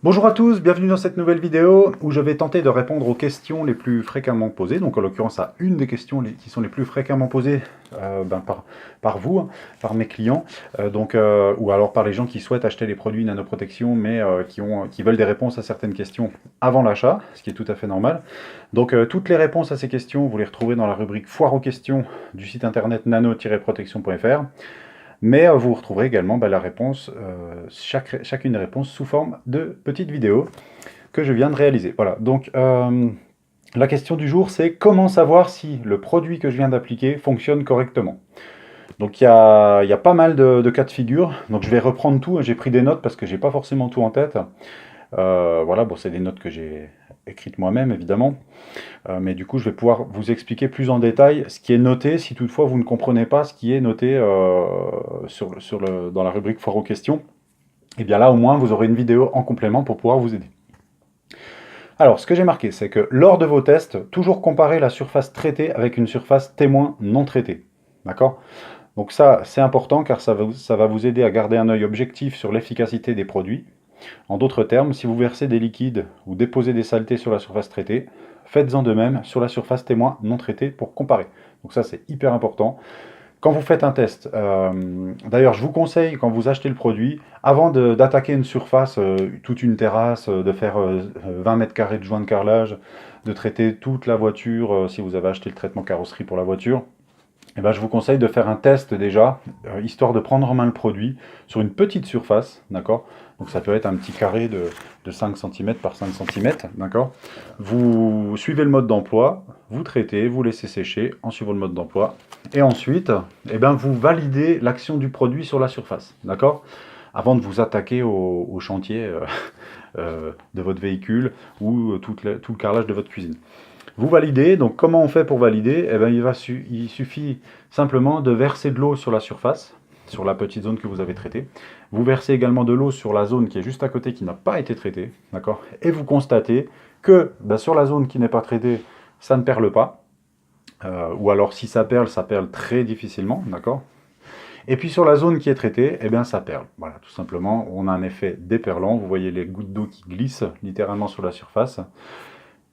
Bonjour à tous, bienvenue dans cette nouvelle vidéo où je vais tenter de répondre aux questions les plus fréquemment posées. Donc en l'occurrence à une des questions qui sont les plus fréquemment posées par vous, hein, par mes clients, ou alors par les gens qui souhaitent acheter les produits nanoprotection mais qui veulent des réponses à certaines questions avant l'achat, ce qui est tout à fait normal. Donc toutes les réponses à ces questions, vous les retrouverez dans la rubrique Foire aux questions du site internet nano-protection.fr. Mais vous retrouverez également la réponse, chacune des réponses sous forme de petites vidéos que je viens de réaliser. Voilà, donc la question du jour, c'est comment savoir si le produit que je viens d'appliquer fonctionne correctement. Donc il y a pas mal de cas de figure, donc je vais reprendre tout, j'ai pris des notes parce que j'ai pas forcément tout en tête. Voilà, bon, c'est des notes que j'ai écrites moi-même, évidemment. Mais du coup, je vais pouvoir vous expliquer plus en détail ce qui est noté, si toutefois vous ne comprenez pas ce qui est noté dans la rubrique Foire aux questions. Et bien là, au moins, vous aurez une vidéo en complément pour pouvoir vous aider. Alors, ce que j'ai marqué, c'est que lors de vos tests, toujours comparer la surface traitée avec une surface témoin non traitée. D'accord? Donc ça, c'est important car ça va vous aider à garder un œil objectif sur l'efficacité des produits. En d'autres termes, si vous versez des liquides ou déposez des saletés sur la surface traitée, faites-en de même sur la surface témoin non traitée pour comparer. Donc ça, c'est hyper important. Quand vous faites un test, d'ailleurs, je vous conseille, quand vous achetez le produit, avant d'attaquer une surface, toute une terrasse, de faire 20 mètres carrés de joint de carrelage, de traiter toute la voiture, si vous avez acheté le traitement carrosserie pour la voiture, eh ben, je vous conseille de faire un test déjà, histoire de prendre en main le produit sur une petite surface, d'accord? Donc ça peut être un petit carré de 5 cm par 5 cm, d'accord? Vous suivez le mode d'emploi, vous traitez, vous laissez sécher en suivant le mode d'emploi, et ensuite, eh ben, vous validez l'action du produit sur la surface, d'accord? Avant de vous attaquer au chantier de votre véhicule ou tout le carrelage de votre cuisine. Vous validez, donc comment on fait pour valider? Eh bien, il suffit simplement de verser de l'eau sur la surface, sur la petite zone que vous avez traitée. Vous versez également de l'eau sur la zone qui est juste à côté, qui n'a pas été traitée, d'accord? Et vous constatez que sur la zone qui n'est pas traitée, ça ne perle pas. Ou alors si ça perle très difficilement, d'accord? Et puis sur la zone qui est traitée, eh bien ça perle. Voilà, tout simplement, on a un effet déperlant. Vous voyez les gouttes d'eau qui glissent littéralement sur la surface.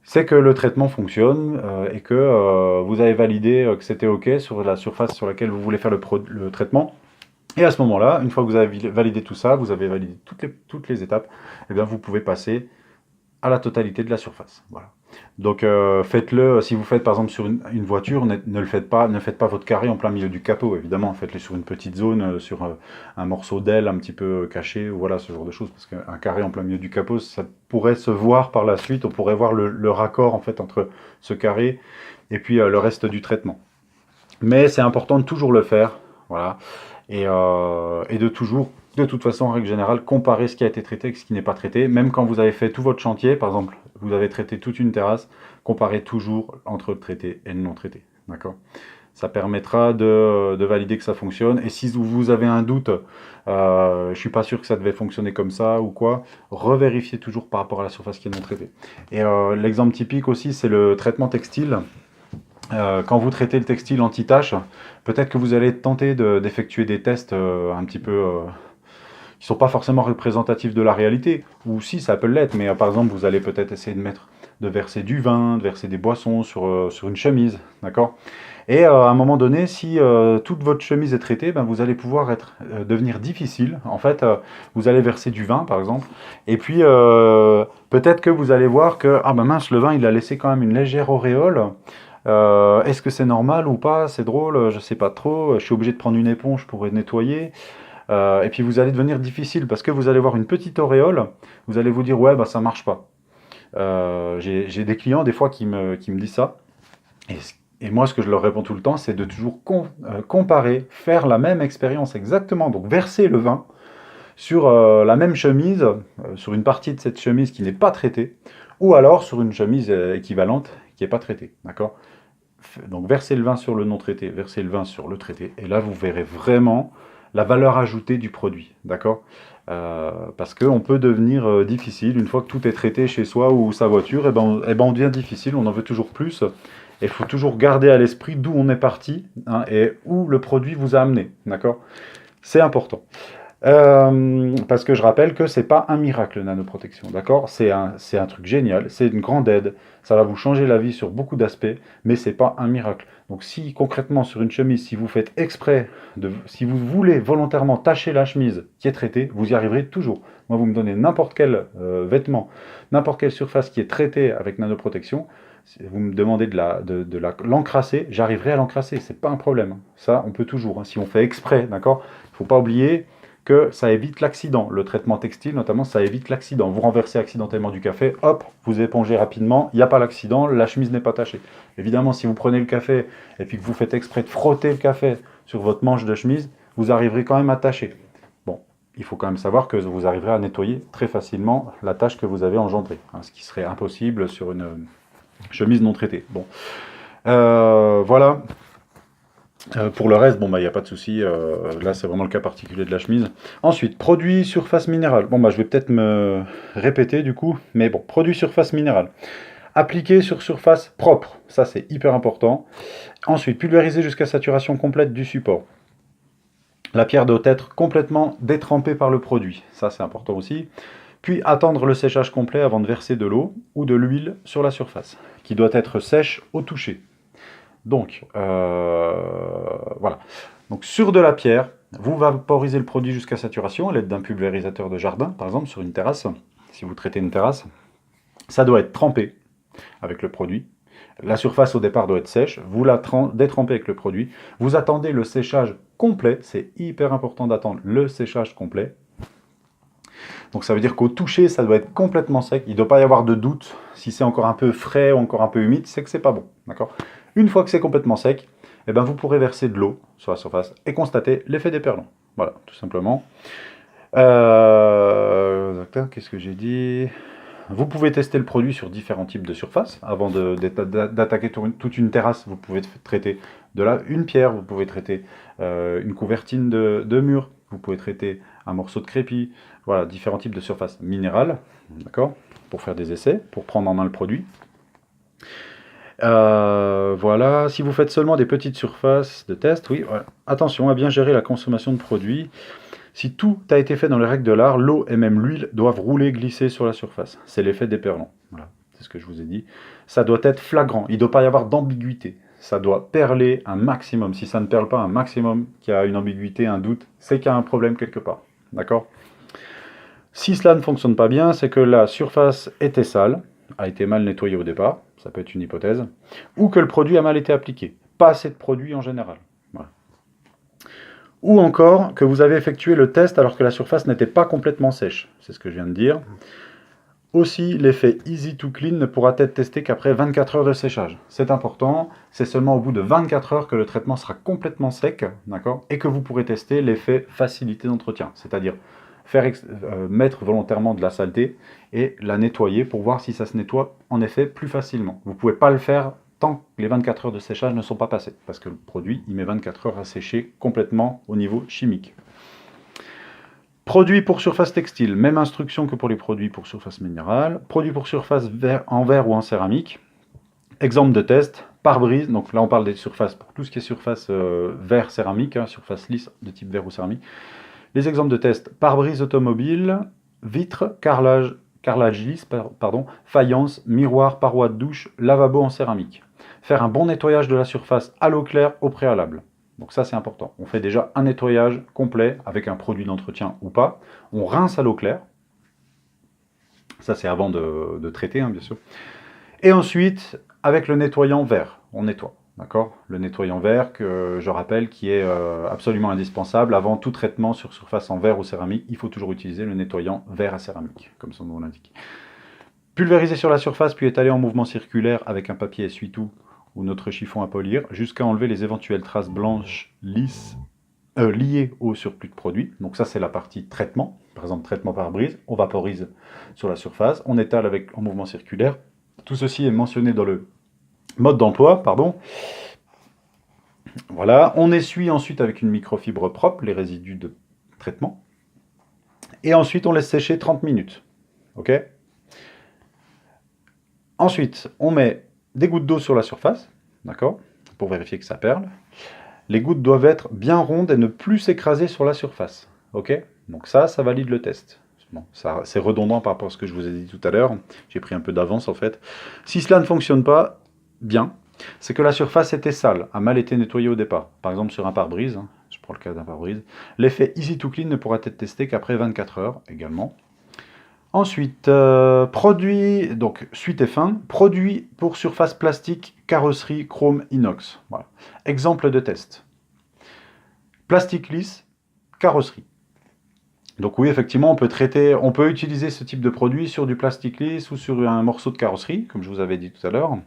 C'est que le traitement fonctionne et que vous avez validé que c'était OK sur la surface sur laquelle vous voulez faire le traitement. Et à ce moment-là, une fois que vous avez validé tout ça, vous avez validé toutes les étapes, et bien vous pouvez passer à la totalité de la surface. Voilà. Donc faites-le, si vous faites par exemple sur une voiture, ne faites pas votre carré en plein milieu du capot, évidemment, faites-le sur une petite zone, sur un morceau d'aile un petit peu caché, ou voilà, ce genre de choses, parce qu'un carré en plein milieu du capot, ça pourrait se voir par la suite, on pourrait voir le raccord en fait entre ce carré et puis le reste du traitement. Mais c'est important de toujours le faire, voilà, et de toujours, de toute façon, en règle générale, comparer ce qui a été traité avec ce qui n'est pas traité. Même quand vous avez fait tout votre chantier, par exemple, vous avez traité toute une terrasse, comparez toujours entre le traité et le non traité. D'accord? Ça permettra de valider que ça fonctionne. Et si vous avez un doute, je ne suis pas sûr que ça devait fonctionner comme ça ou quoi, revérifiez toujours par rapport à la surface qui est non traitée. Et l'exemple typique aussi, c'est le traitement textile. Quand vous traitez le textile anti-tache, peut-être que vous allez tenter d'effectuer des tests un petit peu qui ne sont pas forcément représentatifs de la réalité, ou si ça peut l'être, mais par exemple vous allez peut-être essayer de verser du vin, de verser des boissons sur une chemise, d'accord? Et à un moment donné, si toute votre chemise est traitée, ben, vous allez pouvoir devenir difficile. En fait, vous allez verser du vin, par exemple, et puis peut-être que vous allez voir que, ah ben mince, le vin, il a laissé quand même une légère auréole. Est-ce que c'est normal ou pas? C'est drôle, je sais pas trop. Je suis obligé de prendre une éponge pour nettoyer. Et puis vous allez devenir difficile parce que vous allez voir une petite auréole. Vous allez vous dire ouais, bah ça marche pas. J'ai des clients des fois qui me disent ça. Et moi, ce que je leur réponds tout le temps, c'est de toujours comparer, faire la même expérience exactement. Donc verser le vin sur la même chemise, sur une partie de cette chemise qui n'est pas traitée, ou alors sur une chemise équivalente qui n'est pas traitée. D'accord? Donc versez le vin sur le non traité, versez le vin sur le traité, et là vous verrez vraiment la valeur ajoutée du produit. D'accord? Parce qu'on peut devenir difficile, une fois que tout est traité chez soi ou sa voiture, et ben on devient difficile, on en veut toujours plus. Et il faut toujours garder à l'esprit d'où on est parti, hein, et où le produit vous a amené. D'accord? C'est important. Parce que je rappelle que c'est pas un miracle, la nanoprotection, d'accord? C'est un truc génial, c'est une grande aide, ça va vous changer la vie sur beaucoup d'aspects, mais c'est pas un miracle. Donc si concrètement sur une chemise, si vous faites exprès, si vous voulez volontairement tacher la chemise qui est traitée, vous y arriverez toujours. Moi, vous me donnez n'importe quel vêtement, n'importe quelle surface qui est traitée avec nanoprotection, si vous me demandez l'encrasser, j'arriverai à l'encrasser, c'est pas un problème. Ça, on peut toujours, hein, si on fait exprès, d'accord? Il ne faut pas oublier que ça évite l'accident. Le traitement textile, notamment, ça évite l'accident. Vous renversez accidentellement du café, hop, vous épongez rapidement, il n'y a pas l'accident, la chemise n'est pas tachée. Évidemment, si vous prenez le café et puis que vous faites exprès de frotter le café sur votre manche de chemise, vous arriverez quand même à tacher. Bon, il faut quand même savoir que vous arriverez à nettoyer très facilement la tâche que vous avez engendrée, hein, ce qui serait impossible sur une chemise non traitée. Bon, voilà. Pour le reste, bon, bah, il n'y a pas de souci. Là, c'est vraiment le cas particulier de la chemise. Ensuite, produit surface minérale. Bon, bah, je vais peut-être me répéter du coup, mais bon, produit surface minérale. Appliqué sur surface propre. Ça, c'est hyper important. Ensuite, pulvériser jusqu'à saturation complète du support. La pierre doit être complètement détrempée par le produit. Ça, c'est important aussi. Puis, attendre le séchage complet avant de verser de l'eau ou de l'huile sur la surface, qui doit être sèche au toucher. Donc, voilà. Donc, sur de la pierre, vous vaporisez le produit jusqu'à saturation à l'aide d'un pulvérisateur de jardin, par exemple, sur une terrasse. Si vous traitez une terrasse, ça doit être trempé avec le produit. La surface au départ doit être sèche. Vous la détrempez avec le produit. Vous attendez le séchage complet. C'est hyper important d'attendre le séchage complet. Donc, ça veut dire qu'au toucher, ça doit être complètement sec. Il ne doit pas y avoir de doute. Si c'est encore un peu frais ou encore un peu humide, c'est que c'est pas bon. D'accord ? Une fois que c'est complètement sec, eh ben vous pourrez verser de l'eau sur la surface et constater l'effet d'éperlant. Voilà, tout simplement. Qu'est-ce que j'ai dit? Vous pouvez tester le produit sur différents types de surfaces. Avant d'attaquer toute une terrasse, vous pouvez traiter une pierre, vous pouvez traiter une couvertine de mur, vous pouvez traiter un morceau de crépi. Voilà, différents types de surfaces minérales, d'accord, pour faire des essais, pour prendre en main le produit. Voilà, si vous faites seulement des petites surfaces de test, oui, voilà. Attention à bien gérer la consommation de produits. Si tout a été fait dans les règles de l'art, l'eau et même l'huile doivent rouler, glisser sur la surface. C'est l'effet d'éperlant. Voilà, c'est ce que je vous ai dit. Ça doit être flagrant, il ne doit pas y avoir d'ambiguïté. Ça doit perler un maximum. Si ça ne perle pas un maximum, qu'il y a une ambiguïté, un doute, c'est qu'il y a un problème quelque part. D'accord ? Si cela ne fonctionne pas bien, c'est que la surface était sale, a été mal nettoyée au départ, ça peut être une hypothèse, ou que le produit a mal été appliqué. Pas assez de produit en général. Voilà. Ou encore que vous avez effectué le test alors que la surface n'était pas complètement sèche. C'est ce que je viens de dire. Aussi, l'effet Easy to Clean ne pourra être testé qu'après 24 heures de séchage. C'est important, c'est seulement au bout de 24 heures que le traitement sera complètement sec, d'accord, et que vous pourrez tester l'effet facilité d'entretien, c'est-à-dire mettre volontairement de la saleté et la nettoyer pour voir si ça se nettoie en effet plus facilement. Vous ne pouvez pas le faire tant que les 24 heures de séchage ne sont pas passées, parce que le produit, il met 24 heures à sécher complètement au niveau chimique. Produits pour surface textile, même instruction que pour les produits pour surface minérale. Produits pour surface en verre ou en céramique. Exemple de test, pare-brise, donc là on parle des surfaces, pour tout ce qui est surface verre céramique, hein, surface lisse de type verre ou céramique. Les exemples de test, pare-brise automobile, vitre, carrelage lisse, faïence, miroir, paroi de douche, lavabo en céramique. Faire un bon nettoyage de la surface à l'eau claire au préalable. Donc ça c'est important. On fait déjà un nettoyage complet avec un produit d'entretien ou pas. On rince à l'eau claire. Ça c'est avant de traiter, hein, bien sûr. Et ensuite, avec le nettoyant verre, on nettoie. D'accord ? Le nettoyant verre, que je rappelle, qui est absolument indispensable. Avant tout traitement sur surface en verre ou céramique, il faut toujours utiliser le nettoyant verre à céramique, comme son nom l'indique. Pulvériser sur la surface, puis étaler en mouvement circulaire avec un papier essuie-tout ou notre chiffon à polir, jusqu'à enlever les éventuelles traces blanches lisses liées au surplus de produit. Donc ça, c'est la partie traitement. Par exemple, traitement par brise, on vaporise sur la surface, on étale en mouvement circulaire. Tout ceci est mentionné dans le mode d'emploi, pardon. Voilà, on essuie ensuite avec une microfibre propre les résidus de traitement. Et ensuite, on laisse sécher 30 minutes. Ok ? Ensuite, on met des gouttes d'eau sur la surface, d'accord, pour vérifier que ça perle. Les gouttes doivent être bien rondes et ne plus s'écraser sur la surface. Ok ? Donc ça valide le test. Bon, c'est redondant par rapport à ce que je vous ai dit tout à l'heure. J'ai pris un peu d'avance en fait. Si cela ne fonctionne pas, bien, c'est que la surface était sale, a mal été nettoyée au départ. Par exemple sur un pare-brise, hein, je prends le cas d'un pare-brise, l'effet Easy to Clean ne pourra être testé qu'après 24 heures également. Ensuite, produit, donc suite et fin, produit pour surface plastique, carrosserie, chrome, inox. Voilà. Exemple de test. Plastique lisse, carrosserie. Donc oui, effectivement, on peut utiliser ce type de produit sur du plastique lisse ou sur un morceau de carrosserie, comme je vous avais dit tout à l'heure.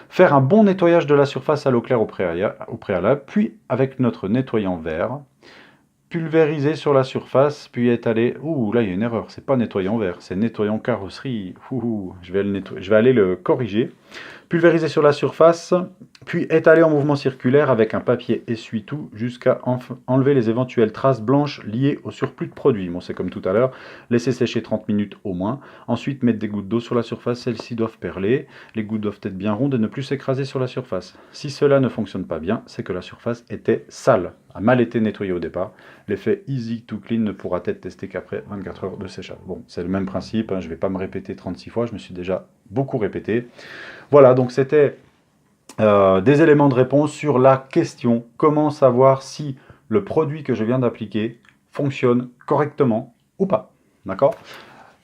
Faire un bon nettoyage de la surface à l'eau claire au préalable, puis avec notre nettoyant vert, pulvériser sur la surface, puis étaler... Ouh, là il y a une erreur, c'est pas nettoyant vert, c'est nettoyant carrosserie. Ouh, je vais aller le corriger. Pulvériser sur la surface, puis étaler en mouvement circulaire avec un papier essuie-tout jusqu'à enlever les éventuelles traces blanches liées au surplus de produit. Bon, c'est comme tout à l'heure, laisser sécher 30 minutes au moins. Ensuite, mettre des gouttes d'eau sur la surface, celles-ci doivent perler. Les gouttes doivent être bien rondes et ne plus s'écraser sur la surface. Si cela ne fonctionne pas bien, c'est que la surface était sale, a mal été nettoyée au départ. L'effet Easy to Clean ne pourra être testé qu'après 24 heures de séchage. Bon, c'est le même principe, hein, je ne vais pas me répéter 36 fois, je me suis déjà beaucoup répété. Voilà, donc c'était des éléments de réponse sur la question comment savoir si le produit que je viens d'appliquer fonctionne correctement ou pas. D'accord ?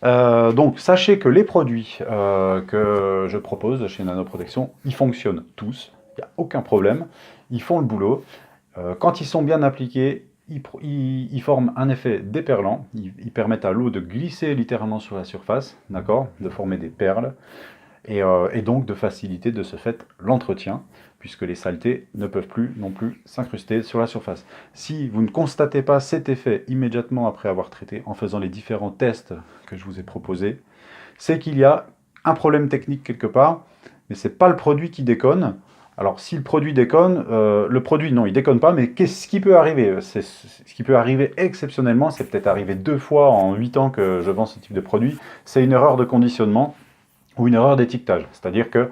Donc sachez que les produits que je propose chez Nanoprotection, ils fonctionnent tous, il n'y a aucun problème, ils font le boulot. Quand ils sont bien appliqués, ils forment un effet déperlant, ils permettent à l'eau de glisser littéralement sur la surface, d'accord, de former des perles. Et donc de faciliter de ce fait l'entretien, puisque les saletés ne peuvent plus non plus s'incruster sur la surface. Si vous ne constatez pas cet effet immédiatement après avoir traité, en faisant les différents tests que je vous ai proposés, c'est qu'il y a un problème technique quelque part, mais ce n'est pas le produit qui déconne. Alors si le produit déconne, le produit non, il déconne pas, mais qu'est-ce qui peut arriver? Ce qui peut arriver exceptionnellement, c'est peut-être arrivé 2 fois en 8 ans que je vends ce type de produit, c'est une erreur de conditionnement ou une erreur d'étiquetage, c'est-à-dire que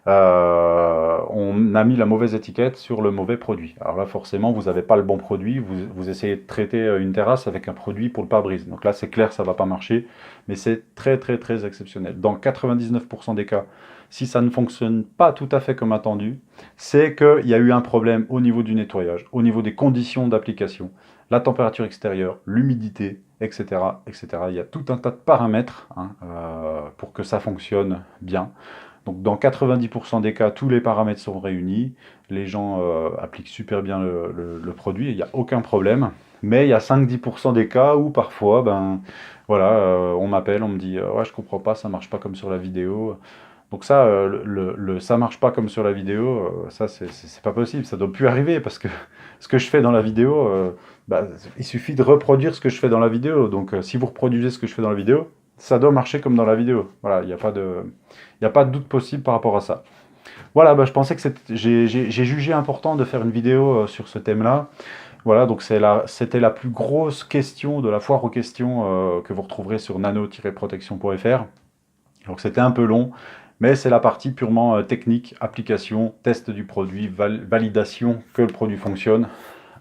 on a mis la mauvaise étiquette sur le mauvais produit. Alors là, forcément, vous n'avez pas le bon produit, vous essayez de traiter une terrasse avec un produit pour le pare-brise. Donc là, c'est clair, ça ne va pas marcher, mais c'est très très très exceptionnel. Dans 99% des cas, si ça ne fonctionne pas tout à fait comme attendu, c'est qu'il y a eu un problème au niveau du nettoyage, au niveau des conditions d'application, la température extérieure, l'humidité, etc., etc. Il y a tout un tas de paramètres pour que ça fonctionne bien. Donc dans 90% des cas, tous les paramètres sont réunis, les gens appliquent super bien le produit, il n'y a aucun problème. Mais il y a 5-10% des cas où parfois, on m'appelle, on me dit ouais, je comprends pas, ça marche pas comme sur la vidéo. Donc ça, ça marche pas comme sur la vidéo, ça c'est pas possible, ça doit plus arriver parce que ce que je fais dans la vidéo, il suffit de reproduire ce que je fais dans la vidéo. Donc si vous reproduisez ce que je fais dans la vidéo, ça doit marcher comme dans la vidéo. Voilà, il n'y a pas de doute possible par rapport à ça. Voilà, je pensais que j'ai jugé important de faire une vidéo sur ce thème-là. Voilà, donc c'était la plus grosse question de la foire aux questions que vous retrouverez sur nano-protection.fr. Donc c'était un peu long, mais c'est la partie purement technique, application, test du produit, validation que le produit fonctionne,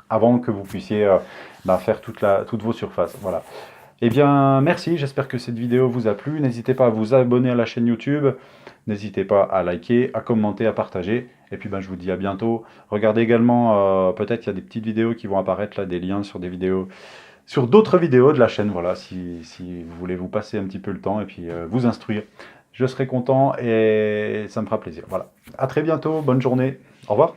avant que vous puissiez faire toutes vos surfaces. Voilà. Eh bien, merci, j'espère que cette vidéo vous a plu. N'hésitez pas à vous abonner à la chaîne YouTube, n'hésitez pas à liker, à commenter, à partager. Et puis je vous dis à bientôt. Regardez également, peut-être il y a des petites vidéos qui vont apparaître là, des liens sur des vidéos, sur d'autres vidéos de la chaîne, voilà, si vous voulez vous passer un petit peu le temps et puis vous instruire. Je serai content et ça me fera plaisir. Voilà. À très bientôt, bonne journée, au revoir.